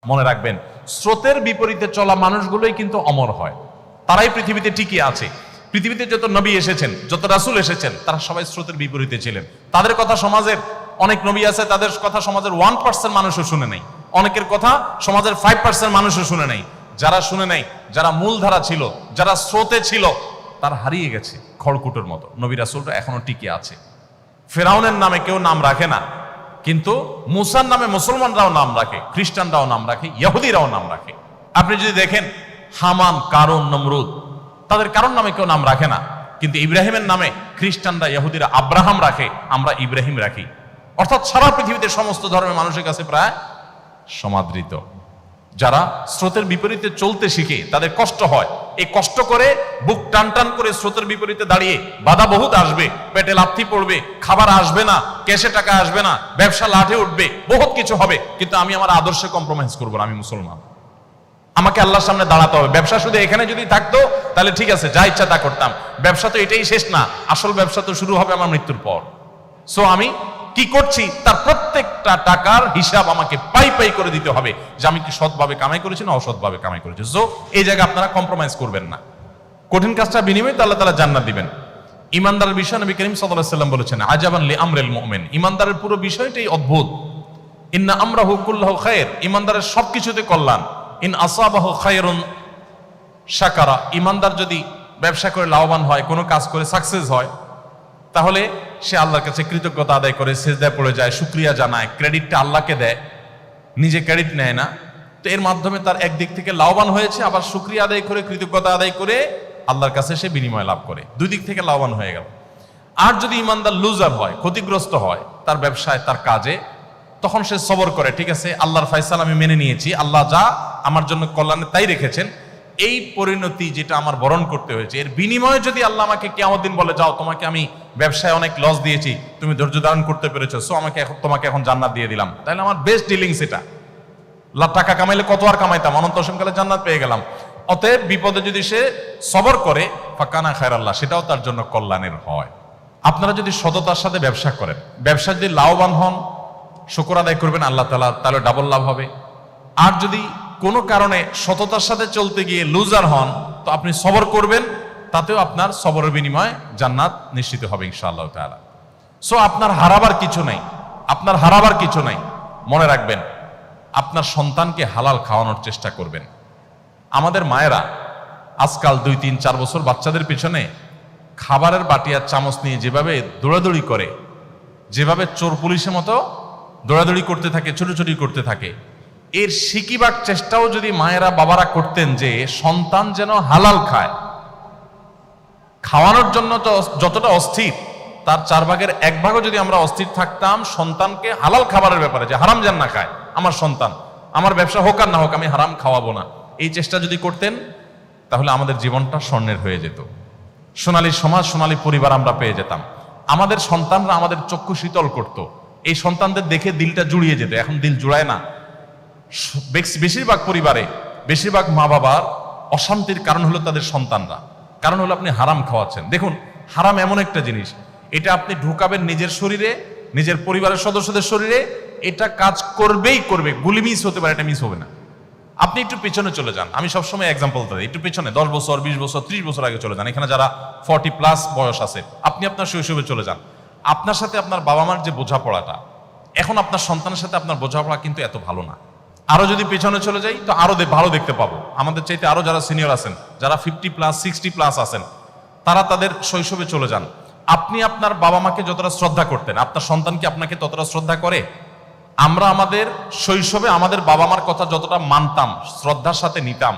মনে রাখবেন, স্রোতের বিপরীতে চলা মানুষগুলোই কিন্তু অমর হয়, তারাই পৃথিবীতে টিকে আছে। পৃথিবীতে যত নবী এসেছেন, যত রাসূল এসেছেন, তারা সবাই স্রোতের বিপরীতে ছিলেন। তাদের কথা সমাজের অনেক নবী আছে, তাদের কথা সমাজের 1% মানুষও শুনে নাই, অনেকের কথা সমাজের 5% মানুষও শুনে নাই। যারা শুনে নাই, যারা মূলধারা ছিল, যারা স্রোতে ছিল, তারা হারিয়ে গেছে খড়কুটোর মতো। নবী রাসূলরা এখনো টিকে আছে। ফেরাউনের নামে কেউ নাম রাখে না, কিন্তু মুসার নামে মুসলমানরাও নাম রাখে, খ্রিস্টানরাও নাম রাখে, ইহুদিরাও নাম রাখে। আপনি যদি দেখেন হামান, কারুন, নমরুদ, তাদের কারোর নামে কেউ নাম রাখে না, কিন্তু ইব্রাহিমের নামে খ্রিস্টানরা, ইহুদিরা আব্রাহাম রাখে, আমরা ইব্রাহিম রাখি। অর্থাৎ সারা পৃথিবীতে সমস্ত ধর্মের মানুষের কাছে প্রায় সমাদৃত। যারা স্রোতের বিপরীতে চলতে শিখে তাদের কষ্ট হয়, এই কষ্ট করে বুক টান টান করে স্রোতের বিপরীতে দাঁড়িয়ে বাধা বহুত আসবে, পেটে লাথি পড়বে, খাবার আসবে না, ক্যাশে টাকা আসবে না, ব্যবসা লাঠে উঠবে, বহুত কিছু হবে, কিন্তু আমি আমার আদর্শে কম্প্রোমাইজ করবো না। আমি মুসলমান, আমাকে আল্লাহর সামনে দাঁড়াতে হবে। ব্যবসা শুধু এখানে যদি থাকতো তাহলে ঠিক আছে, যা ইচ্ছা তা করতাম। ব্যবসা তো এটাই শেষ না, আসল ব্যবসা তো শুরু হবে আমার মৃত্যুর পর। সো আমি কি করছি তার প্রত্যেকটা টাকার হিসাব আমাকে পাই পাই করে দিতে হবে, যে আমি কি সৎভাবে কামাই করেছি না অসৎভাবে কামাই করেছি। সো এই জায়গায় আপনারা কম্প্রোমাইজ করবেন না। কঠিন কাজটা বিনিময়ে তো আল্লাহ তাআলা জান্নাত দিবেন। ইমানদারের বিষয় নবী করিম সাল্লাল্লাহু আলাইহি ওয়াসাল্লাম বলেছেন, আজাবান লি আমরিল মুমিন, ইমানদারের পুরো বিষয়টাই অদ্ভুত। ইন্না আমরাহু কুল্লুহু খায়র, ইমানদারের সবকিছুতে কল্যাণ। ইন আসাবাহু খায়রুন শাকারা, ইমানদার যদি ব্যবসা করে লাভবান হয়, কোনো কাজ করে সাকসেস হয়, তাহলে সে আল্লাহর কাছে কৃতজ্ঞতা আদায় করে সিজদায় পড়ে যায়, শুকরিয়া জানায়, ক্রেডিটটা আল্লাহকে দেয়, নিজে ক্রেডিট নেয় না। তো এর মাধ্যমে তার একদিক থেকে লাভবান হয়েছে, আবার শুকরিয়া আদায় করে, কৃতজ্ঞতা আদায় করে আল্লাহর কাছে সে বিনিময় লাভ করে, দুই দিক থেকে লাভবান হয়ে গেল। আর যদি ইমানদার লুজার হয়, ক্ষতিগ্রস্ত হয় তার ব্যবসায়, তার কাজে, তখন সে সবর করে, ঠিক আছে আল্লাহর ফয়সালা আমি মেনে নিয়েছি, আল্লাহ যা আমার জন্য কল্যাণে তাই রেখেছেন, এই পরিণতি যেটা আমার বরণ করতে হয়েছে, এর বিনিময়ে যদি আল্লাহ আমাকে কিয়ামত দিন বলে, যাও তোমাকে আমি ব্যবসায় অনেক লস দিয়েছি, তুমি ধৈর্য ধারণ করতে পেরেছো, সো তোমাকে এখন জান্নাত দিয়ে দিলাম, তাহলে আমার বেস্ট ডিলিংস এটা। লাখ টাকা কামাইলে কত আর কামাইতাম, অনন্ত অসীমকালে জান্নাত পেয়ে গেলাম। অতএব বিপদে যদি সে সবর করে, ফাকানা খায়রাল্লাহ, সেটাও তার জন্য কল্যাণের হয়। আপনারা যদি সততার সাথে ব্যবসা করেন, ব্যবসা যদি লাভবান হন, শুকর আদায় করবেন আল্লাহ তাআলা, তাহলে ডাবল লাভ হবে। আর যদি কোনো কারণে সততার সাথে চলতে গিয়ে লুজার হন, তো আপনি সবর করবেন, তাতেও আপনার সবরের বিনিময়ে জান্নাত নিশ্চিত হবে ইনশাআল্লাহ তাআলা। সো আপনার হারাবার কিছু নাই, আপনার হারাবার কিছু নাই। মনে রাখবেন, আপনার সন্তানকে হালাল খাওয়ানোর চেষ্টা করবেন। আমাদের মায়েরা আজকাল 2, 3, 4 বছর বাচ্চাদের পিছনে খাবারের বাটি আর চামচ নিয়ে যেভাবে দৌড়াদৌড়ি করে, যেভাবে চোর পুলিশের মতো দৌড়াদৌড়ি করতে থাকে, ছোটাছুটি করতে থাকে, এর শিকিবার চেষ্টাও যদি মায়েরা বাবারা করতেন, যে সন্তান যেন হালাল খায়, খাওয়ানোর জন্য তো যতটা অস্থির, তার 4 ভাগের 1 ভাগও যদি আমরা অস্থির থাকতাম সন্তানকে হালাল খাবারের ব্যাপারে, যে হারাম যেন না খায় আমার সন্তান, আমার ব্যবসা হোক আর না হোক আমি হারাম খাওয়াবো না, এই চেষ্টা যদি করতেন, তাহলে আমাদের জীবনটা স্বর্ণের হয়ে যেত। সোনালী সমাজ, সোনালী পরিবার আমরা পেয়ে যেতাম। আমাদের সন্তানরা আমাদের চক্ষু শীতল করত, এই সন্তানদের দেখে দিলটা জুড়িয়ে যেত। এখন দিল জুড়ায় না। বেশিরভাগ পরিবারে, বেশিরভাগ মা বাবার অশান্তির কারণ হলো তাদের সন্তানরা, কারণ হলো আপনি হারাম খাওয়াচ্ছেন। দেখুন, হারাম এমন একটা জিনিস, এটা আপনি ঢুকাবেন নিজের শরীরে, নিজের পরিবারের সদস্যদের শরীরে, এটা কাজ করবেই করবে। গুলি মিস হতে পারে, এটা মিস হবে না। আপনি একটু পেছনে চলে যান, আমি সবসময় এক্সাম্পল দিই, একটু পেছনে 10 বছর, 20 বছর, 30 বছর আগে চলে যান। এখানে যারা 40+ বয়স আছে, আপনি আপনার শৈশবে চলে যান। আপনার সাথে আপনার বাবা মার যে বোঝাপড়াটা, এখন আপনার সন্তানের সাথে আপনার বোঝাপড়া কিন্তু এত ভালো না। আরো যদি পেছনে চলে যাই তো আরো ভালো দেখতে পাবো। আমাদের চাইতে আরো যারা সিনিয়র আছেন, যারা 50+, 60+ আছেন, তারা তাদের শৈশবে চলে যান। আপনি আপনার বাবা মাকে যতটা শ্রদ্ধা করতেন, আপনার সন্তান কি আপনাকে ততটা শ্রদ্ধা করে? আমরা আমাদের শৈশবে আমাদের বাবা মার কথা যতটা মানতাম, শ্রদ্ধার সাথে নিতাম,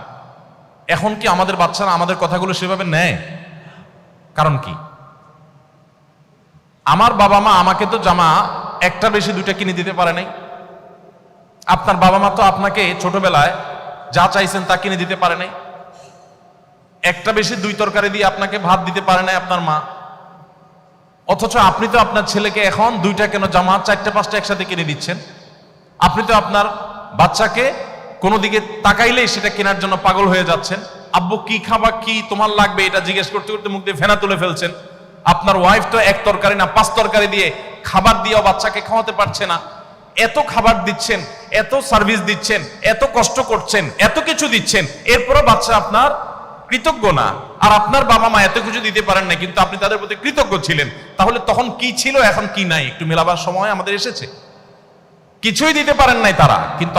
এখন কি আমাদের বাচ্চারা আমাদের কথাগুলো সেভাবে নেয়? কারণ কি? আমার বাবা মা আমাকে তো জামা একটা বেশি 2টা কিনে দিতে পারে নাই। আপনার বাবা মা তো আপনাকে ছোটবেলায় যা চাইছেন তা কিনে দিতে পারে নাই। একটা বেশি 2 তরকারি দিয়ে আপনাকে ভাত দিতে পারে নাই আপনার মা। অথচ আপনি তো আপনার ছেলেকে এখন 2টা কেন জামা, 4টে 5টা একসাথে কিনে দিচ্ছেন। আপনি তো আপনার বাচ্চাকে কোনো দিকে তাকাইলেই সেটা কেনার জন্য পাগল হয়ে যাচ্ছেন। আব্বু কি খাবা, কি তোমার লাগবে, এটা জিজ্ঞেস করতে করতে মুখ দিয়ে ফেনা তুলে ফেলছেন। আপনার ওয়াইফ তো 1 তরকারি না 5 তরকারি দিয়ে খাবার দিয়েও বাচ্চাকে খাওয়াতে পারছে না। এত খাবার দিচ্ছেন, এত সার্ভিস দিচ্ছেন, এত কষ্ট করছেন, এত কিছু দিচ্ছেন, এরপরও বাচ্চা আপনার কৃতজ্ঞ না, আর আপনার বাবা মা এত কিছু দিতে পারেন না কিন্তু আপনি তাদের প্রতি কৃতজ্ঞ ছিলেন, তাহলে তখন কি ছিল এখন কি নাই একটু মেলাবার সময় আমাদের এসেছে। কিছুই দিতে পারেন নাই তারা, কিন্তু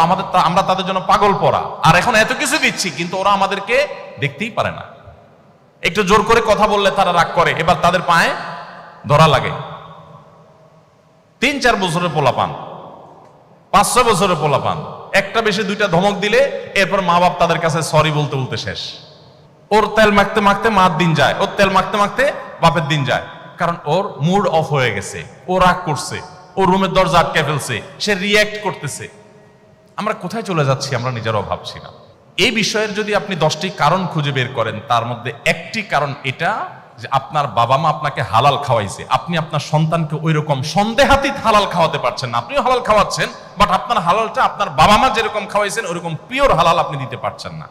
আমরা তাদের জন্য পাগল পড়া, আর এখন এত কিছু দিচ্ছি কিন্তু ওরা আমাদেরকে দেখতেই পারে না। একটু জোর করে কথা বললে তারা রাগ করে, এবার তাদের পায়ে ধরা লাগে। 3-4 বছরের পোলাপান, 5-6 বছরের পোলাপান, একটা বেশি দুইটা ধমক দিলে এরপর মা বাপ তাদের কাছে সরি বলতে বলতে শেষ। ওর তেল মাখতে মাখতে মার দিন যায়, ওর তেল মাখতে মাখতে বাপের দিন যায়, কারণ ওর মুড অফ হয়ে গেছে, ও রাগ করছে, ও রুমের দরজা আটকে ফেলছে, সে রিয়্যাক্ট করতেছে। আমরা কোথায় চলে যাচ্ছি আমরা নিজেরাও ভাবছি না। এই বিষয়ের যদি আপনি 10টি কারণ খুঁজে বের করেন, তার মধ্যে একটি কারণ এটা যে আপনার বাবা মা আপনাকে হালাল খাওয়াইছে, আপনি আপনার সন্তানকে ওই রকম সন্দেহাতীত হালাল খাওয়াতে পারছেন না। আপনিও হালাল খাওয়াচ্ছেন, বাট আপনার হালালটা আপনার বাবা মা যেরকম খাওয়াইছেন ওইরকম পিওর হালাল আপনি দিতে পারছেন না।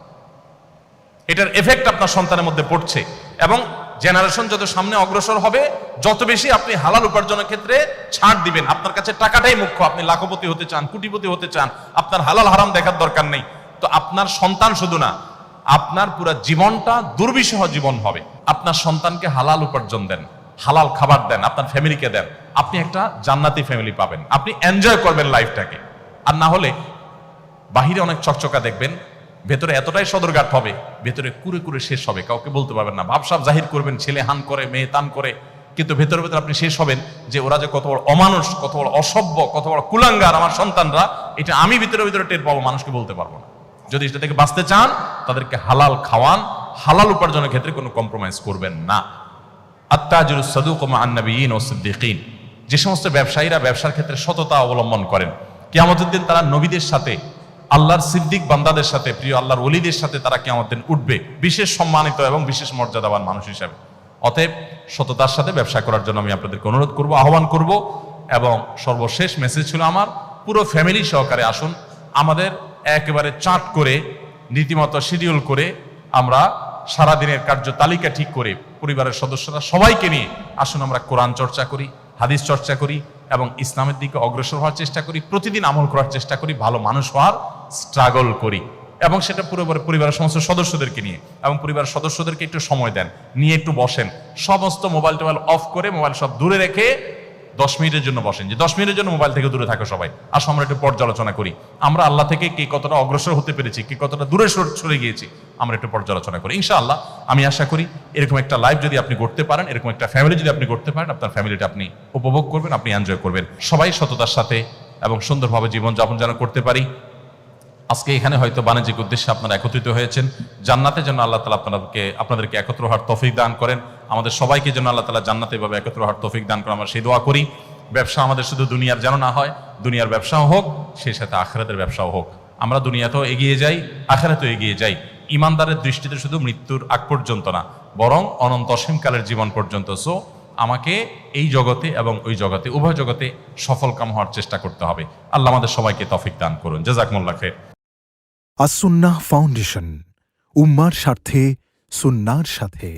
এটার এফেক্ট আপনার সন্তানের মধ্যে পড়ছে, এবং জেনারেশন যত সামনে অগ্রসর হবে যত বেশি আপনি হালাল উপার্জনের ক্ষেত্রে ছাড় দিবেন। আপনার কাছে টাকাটাই মুখ্য, আপনি লাখপতি হতে চান, কোটিপতি হতে চান, আপনার হালাল হারাম দেখার দরকার নেই। তো আপনার সন্তান শুধু না, আপনার পুরো জীবনটা দুর্বিষহ জীবন হবে। আপনার সন্তানকে হালাল উপার্জন দেন, হালাল খাবার দেন, আপনার ফ্যামিলিকে দেন, আপনি একটা জান্নাতি ফ্যামিলি পাবেন, আপনি এনজয় করবেন লাইফটাকে। আর না হলে বাহিরে অনেক চকচকা দেখবেন, ভেতরে এতটাই সদরঘাট হবে, ভেতরে কুরে কুরে শেষ হবে, কাউকে বলতে পারবেন না। ভাবসাব জাহির করবেন, ছেলে হান করে, মেয়ে তান করে, কিন্তু ভেতরে ভেতরে আপনি শেষ হবেন যে ওরা যে কত বড় অমানুষ, কত বড় অসভ্য, কত বড় কুলাঙ্গার আমার সন্তানরা, এটা আমি ভিতরে ভিতরে টের পাবো, মানুষকে বলতে পারবো না। যদি এটা থেকে বাঁচতে চান তাদেরকে হালাল খাওয়ান, হালাল উপার্জনের ক্ষেত্রে কোনো কম্প্রোমাইজ করবেন না। আত-তাজিরুস সাদুকু মা'আন নাবিয়্যিন ওয়াস সিদ্দীকিন, যে সমস্ত ব্যবসায়ীরা ব্যবসার ক্ষেত্রে সততা অবলম্বন করেন, কিয়ামতের দিন তারা নবীদের সাথে, আল্লাহর সিদ্দিক বান্দাদের সাথে, প্রিয় আল্লাহর ওলিদের সাথে তারা কিয়ামতের দিন উঠবে বিশেষ সম্মানিত এবং বিশেষ মর্যাদাবান মানুষ হিসাবে। অতএব সততার সাথে ব্যবসা করার জন্য আমি আপনাদেরকে অনুরোধ করব, আহ্বান করব। এবং সর্বশেষ মেসেজ ছিল আমার, পুরো ফ্যামিলি সহকারে আসুন, আমাদের একেবারে চার্ট করে রীতিমতো শিডিউল করে আমরা সারাদিনের কার্য তালিকা ঠিক করে পরিবারের সদস্যরা সবাইকে নিয়ে আসুন আমরা কোরআন চর্চা করি, হাদিস চর্চা করি এবং ইসলামের দিকে অগ্রসর হওয়ার চেষ্টা করি, প্রতিদিন আমল করার চেষ্টা করি, ভালো মানুষ হওয়ার স্ট্রাগল করি। এবং সেটা পুরো পরিবারের সমস্ত সদস্যদেরকে নিয়ে, এবং পরিবারের সদস্যদেরকে একটু সময় দেন, নিয়ে একটু বসেন, সমস্ত মোবাইল টোবাইল অফ করে, মোবাইল সব দূরে রেখে 10 মিনিটের জন্য বসেন, যে 10 মিনিটের জন্য মোবাইল থেকে দূরে থাকো সবাই। আসো আমরা একটু পর্যালোচনা করি, আমরা আল্লাহ থেকে কে কতটা অগ্রসর হতে পেরেছি, কে কতটা দূরে সরে গিয়েছি, আমরা একটু পর্যালোচনা করি। ইনশাআল্লাহ আমি আশা করি এরকম একটা লাইফ যদি আপনি করতে পারেন, এরকম একটা ফ্যামিলি যদি আপনি করতে পারেন, আপনার ফ্যামিলিটা আপনি উপভোগ করবেন, আপনি এনজয় করবেন। সবাই সততার সাথে এবং সুন্দরভাবে জীবনযাপন যেন করতে পারি। আজকে এখানে হয়তো বাণিজ্যিক উদ্দেশ্যে আপনারা একত্রিত হয়েছেন, জান্নাতের জন্য আল্লাহ তাআলা আপনাদেরকে একত্র হওয়ার তৌফিক দান করেন, আমাদের সবাইকে যেন আল্লাহ তাআলা জান্নাতে এভাবে একত্র হওয়ার তৌফিক দান করেন, আমরা সেই দোয়া করি। ব্যবসা আমাদের শুধু দুনিয়ার যেন না হয়, দুনিয়ার ব্যবসাও হোক, সেই সাথে আখিরাতের ব্যবসাও হোক। আমরা দুনিয়াতেও এগিয়ে যাই, আখিরাতেও এগিয়ে যাই। ইমানদারের দৃষ্টিতে শুধু মৃত্যুর আগ পর্যন্ত না, বরং অনন্ত অসীমকালের জীবন পর্যন্ত। সো আমাকে এই জগতে এবং ওই জগতে, উভয় জগতে সফল কাম হওয়ার চেষ্টা করতে হবে। আল্লাহ আমাদের সবাইকে তৌফিক দান করুন। জাযাকুমুল্লাহ খাইর। আস-সুন্নাহ ফাউন্ডেশন, উম্মার স্বার্থে সুন্নাহর সাথে।